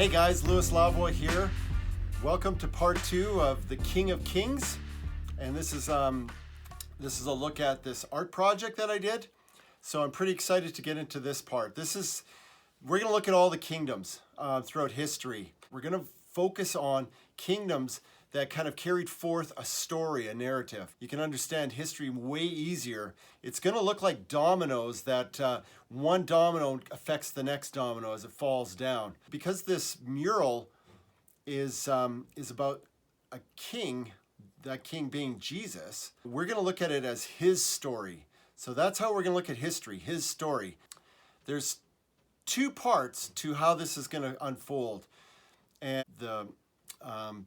Hey guys, Louis Lavoie here. Welcome to part 2 of The King of Kings. And this is a look at this art project that I did. So I'm pretty excited to get into this part. We're going to look at all the kingdoms throughout history. We're going to focus on kingdoms that kind of carried forth a story, a narrative. You can understand history way easier. It's going to look like dominoes that one domino affects the next domino as it falls down. Because this mural is about a king, that king being Jesus, we're going to look at it as his story. So that's how we're going to look at history, his story. There's two parts to how this is going to unfold. And the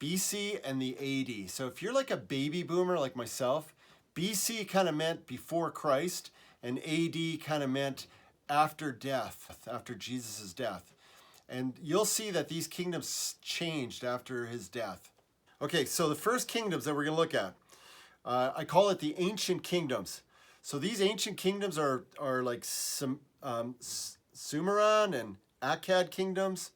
BC and the AD. So if you're like a baby boomer like myself, BC kind of meant before Christ, and AD kind of meant after death, after Jesus' death. And you'll see that these kingdoms changed after his death. Okay, so the first kingdoms that we're going to look at, I call it the ancient kingdoms. So these ancient kingdoms are like Sumeran and Akkad kingdoms.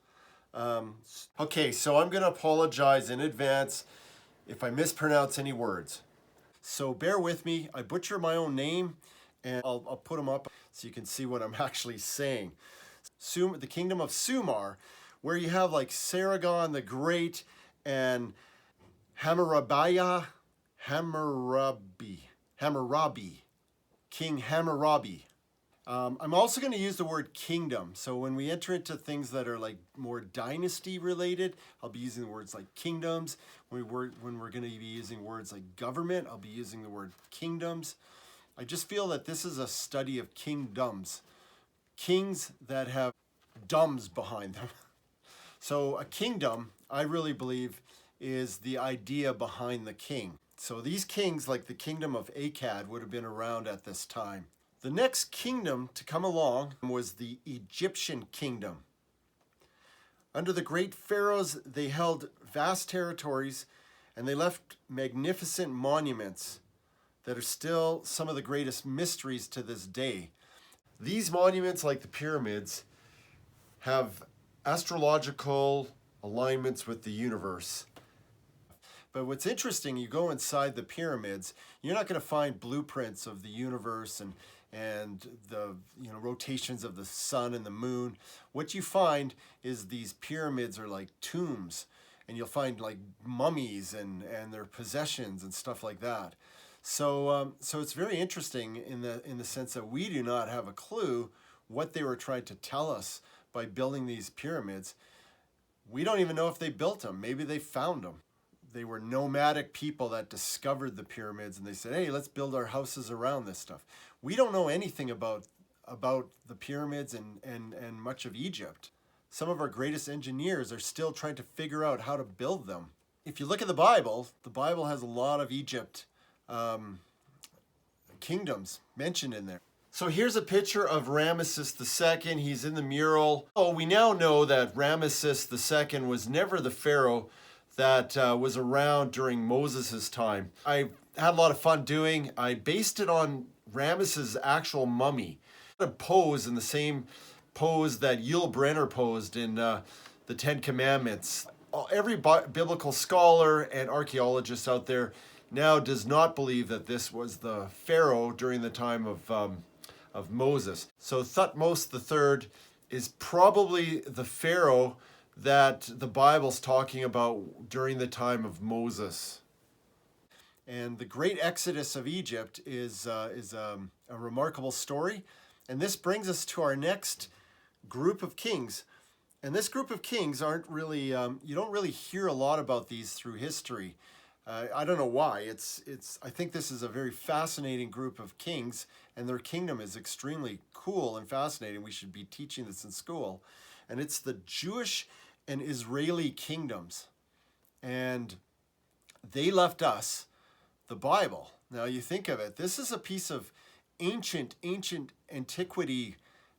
Okay, so I'm going to apologize in advance if I mispronounce any words. So bear with me. I butcher my own name, and I'll put them up so you can see what I'm actually saying. The kingdom of Sumar, where you have like Sargon the Great and Hammurabi, King Hammurabi. I'm also going to use the word kingdom. So when we enter into things that are like more dynasty related, I'll be using the words like kingdoms. When we're going to be using words like government, I'll be using the word kingdoms. I just feel that this is a study of kingdoms. Kings that have dumbs behind them. So a kingdom, I really believe, is the idea behind the king. So these kings, like the kingdom of Akkad, would have been around at this time. The next kingdom to come along was the Egyptian kingdom. Under the great pharaohs, they held vast territories and they left magnificent monuments that are still some of the greatest mysteries to this day. These monuments, like the pyramids, have astrological alignments with the universe. But what's interesting, you go inside the pyramids, you're not going to find blueprints of the universe and the rotations of the sun and the moon. What you find is these pyramids are like tombs, and you'll find like mummies and their possessions and stuff like that. So it's very interesting in the sense that we do not have a clue what they were trying to tell us by building these pyramids. We don't even know if they built them. Maybe they found them. They were nomadic people that discovered the pyramids, and they said, hey, let's build our houses around this stuff. We don't know anything about the pyramids and much of Egypt. Some of our greatest engineers are still trying to figure out how to build them. If you look at the Bible has a lot of Egypt kingdoms mentioned in there. So here's a picture of Ramesses II. He's in the mural. Oh, we now know that Ramesses II was never the pharaoh that was around during Moses' time. I had a lot of fun doing. I based it on Ramesses' actual mummy. A pose in the same pose that Yul Brynner posed in the Ten Commandments. Every biblical scholar and archaeologist out there now does not believe that this was the pharaoh during the time of Moses. So Thutmose III is probably the pharaoh that the Bible's talking about during the time of Moses. And the great exodus of Egypt is a remarkable story. And this brings us to our next group of kings. And this group of kings aren't really, you don't really hear a lot about these through history. I don't know why. I think this is a very fascinating group of kings, and their kingdom is extremely cool and fascinating. We should be teaching this in school. And it's the Jewish and Israeli kingdoms. And they left us the Bible. Now you think of it, this is a piece of ancient antiquity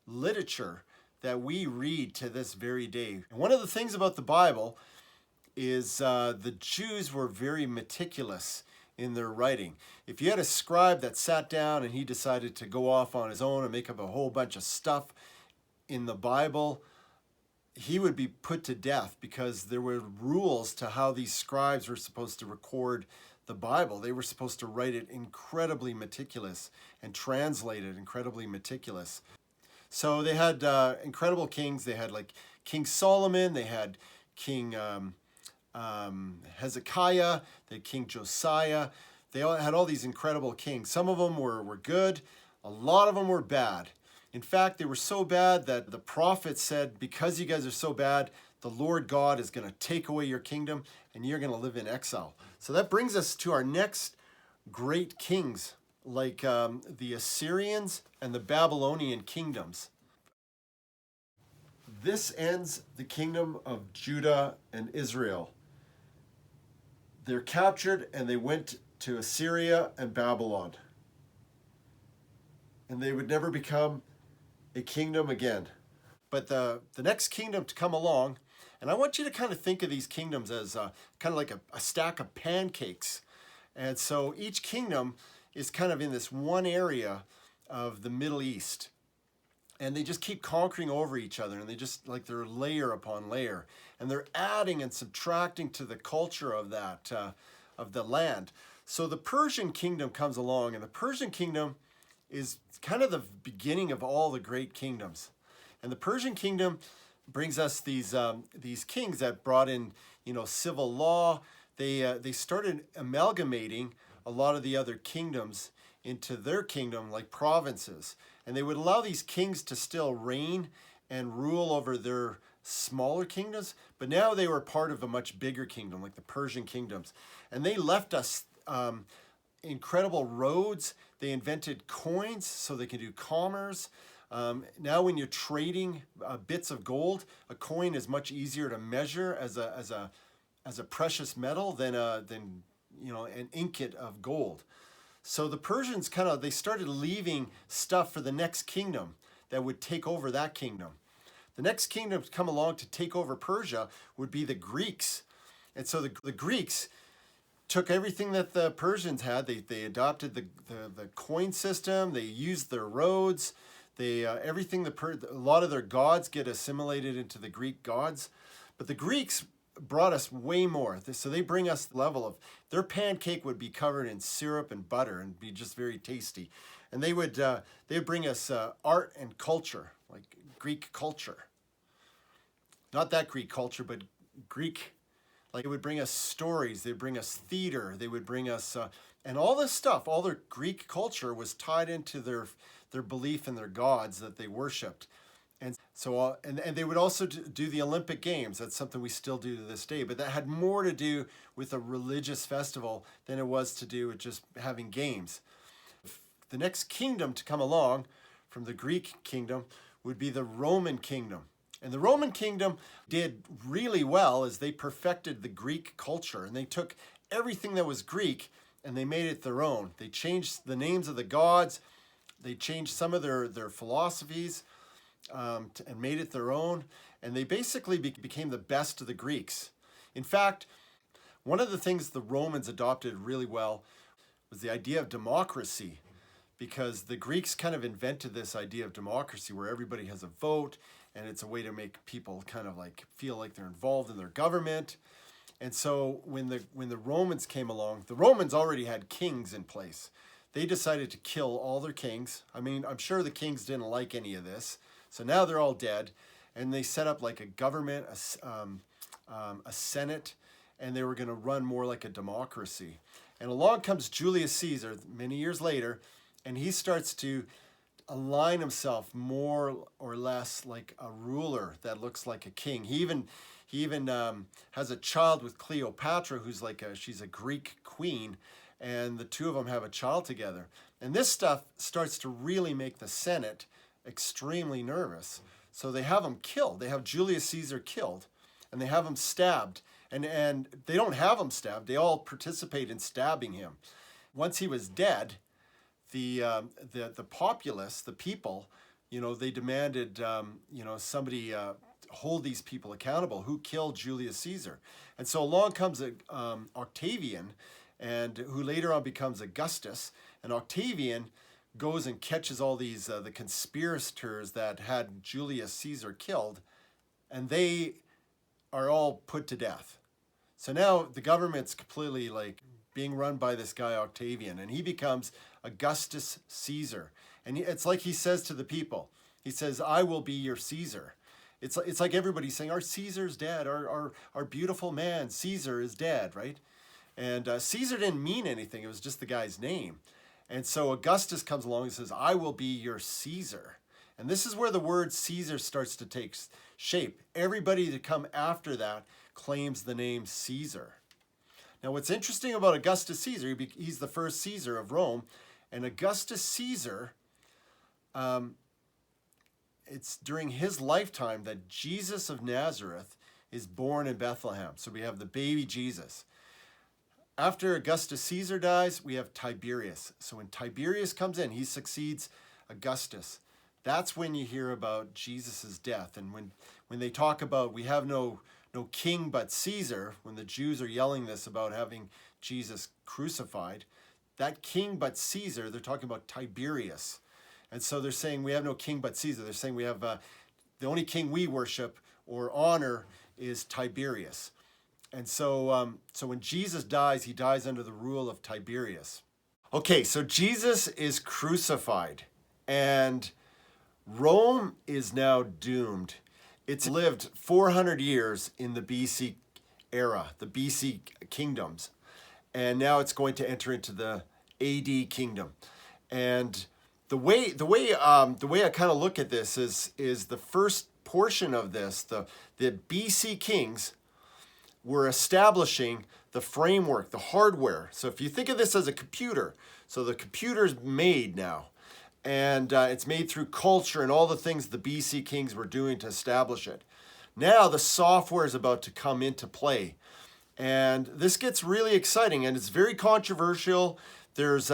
literature that we read to this very day. And one of the things about the Bible is the Jews were very meticulous in their writing. If you had a scribe that sat down and he decided to go off on his own and make up a whole bunch of stuff in the Bible, he would be put to death because there were rules to how these scribes were supposed to record the Bible. They were supposed to write it incredibly meticulous and translate it incredibly meticulous. So they had incredible kings. They had like King Solomon. They had King Hezekiah. They had King Josiah. They all had all these incredible kings. Some of them were good. A lot of them were bad. In fact, they were so bad that the prophet said, because you guys are so bad, the Lord God is going to take away your kingdom and you're going to live in exile. So that brings us to our next great kings, like the Assyrians and the Babylonian kingdoms. This ends the kingdom of Judah and Israel. They're captured and they went to Assyria and Babylon. And they would never become a kingdom again. But the next kingdom to come along, and I want you to kind of think of these kingdoms as kind of like a stack of pancakes. And so each kingdom is kind of in this one area of the Middle East. And they just keep conquering over each other, and they just like they're layer upon layer. And they're adding and subtracting to the culture of that, of the land. So the Persian kingdom comes along, and the Persian kingdom is kind of the beginning of all the great kingdoms. And the Persian kingdom brings us these kings that brought in, civil law. They started amalgamating a lot of the other kingdoms into their kingdom, like provinces. And they would allow these kings to still reign and rule over their smaller kingdoms, but now they were part of a much bigger kingdom, like the Persian kingdoms. And they left us incredible roads. They invented coins so they can do commerce. Now when you're trading bits of gold, a coin is much easier to measure as a precious metal than an ingot of gold. So the Persians they started leaving stuff for the next kingdom that would take over that kingdom. The next kingdom to come along to take over Persia would be the Greeks. And so the Greeks took everything that the Persians had. They adopted the coin system. They used their roads. Everything a lot of their gods get assimilated into the Greek gods. But the Greeks brought us way more. So they bring us the level of their pancake would be covered in syrup and butter and be just very tasty. And they would bring us art and culture, like Greek culture. Not that Greek culture, but Greek. Like, it would bring us stories. They'd bring us theater. They would bring us and all this stuff. All their Greek culture was tied into their belief in their gods that they worshipped. And so, and they would also do the Olympic Games. That's something we still do to this day. But that had more to do with a religious festival than it was to do with just having games. The next kingdom to come along from the Greek kingdom would be the Roman kingdom. And the Roman kingdom did really well as they perfected the Greek culture. And they took everything that was Greek and they made it their own. They changed the names of the gods. They changed some of their philosophies. And made it their own, and they basically became the best of the Greeks. In fact, one of the things the Romans adopted really well was the idea of democracy, because the Greeks kind of invented this idea of democracy where everybody has a vote, and it's a way to make people kind of like feel like they're involved in their government. And so when the Romans came along, the Romans already had kings in place. They decided to kill all their kings. I mean, I'm sure the kings didn't like any of this. So now they're all dead, and they set up like a government, a senate, and they were going to run more like a democracy. And along comes Julius Caesar many years later, and he starts to align himself more or less like a ruler that looks like a king. He even has a child with Cleopatra, who's she's a Greek queen, and the two of them have a child together. And this stuff starts to really make the Senate extremely nervous. So they have him killed. They have Julius Caesar killed, and they have him stabbed. And they don't have him stabbed. They all participate in stabbing him. Once he was dead, the populace, the people, they demanded, somebody hold these people accountable. Who killed Julius Caesar? And so along comes Octavian, and who later on becomes Augustus. And Octavian goes and catches all these the conspirators that had Julius Caesar killed, and they are all put to death. So now the government's completely like being run by this guy Octavian, and he becomes Augustus Caesar. And it's like he says to the people, he says, I will be your Caesar. It's like everybody's saying, our Caesar's dead, our beautiful man, Caesar is dead, right? And Caesar didn't mean anything, it was just the guy's name. And so Augustus comes along and says, I will be your Caesar. And this is where the word Caesar starts to take shape. Everybody to come after that claims the name Caesar. Now, what's interesting about Augustus Caesar, he's the first Caesar of Rome, and Augustus Caesar, it's during his lifetime that Jesus of Nazareth is born in Bethlehem. So we have the baby Jesus. After Augustus Caesar dies, we have Tiberius. So when Tiberius comes in, he succeeds Augustus. That's when you hear about Jesus' death. And when they talk about we have no king but Caesar, when the Jews are yelling this about having Jesus crucified, that king but Caesar, they're talking about Tiberius. And so they're saying we have no king but Caesar. They're saying we have the only king we worship or honor is Tiberius. And so when Jesus dies, he dies under the rule of Tiberius. Okay, so Jesus is crucified, and Rome is now doomed. It's lived 400 years in the BC era, the BC kingdoms, and now it's going to enter into the AD kingdom. And the way I kind of look at this is the first portion of this, the BC kings were establishing the framework, the hardware. So if you think of this as a computer, so the computer's made now, and it's made through culture and all the things the BC kings were doing to establish it. Now the software is about to come into play, and this gets really exciting, and it's very controversial. There's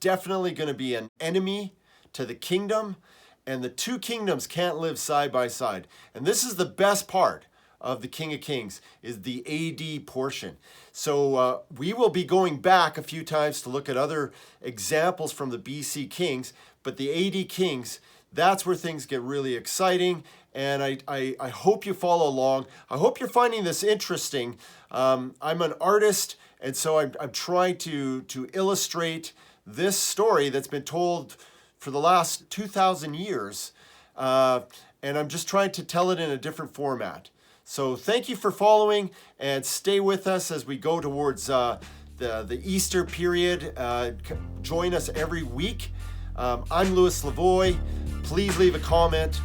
definitely going to be an enemy to the kingdom, and the two kingdoms can't live side by side. And this is the best part of the King of Kings, is the AD portion. So we will be going back a few times to look at other examples from the BC kings, but the AD kings, that's where things get really exciting, and I hope you follow along. I hope you're finding this interesting. I'm an artist, and so I'm trying to illustrate this story that's been told for the last 2,000 years, and I'm just trying to tell it in a different format. So thank you for following, and stay with us as we go towards the Easter period. Join us every week. I'm Louis Lavoie. Please leave a comment.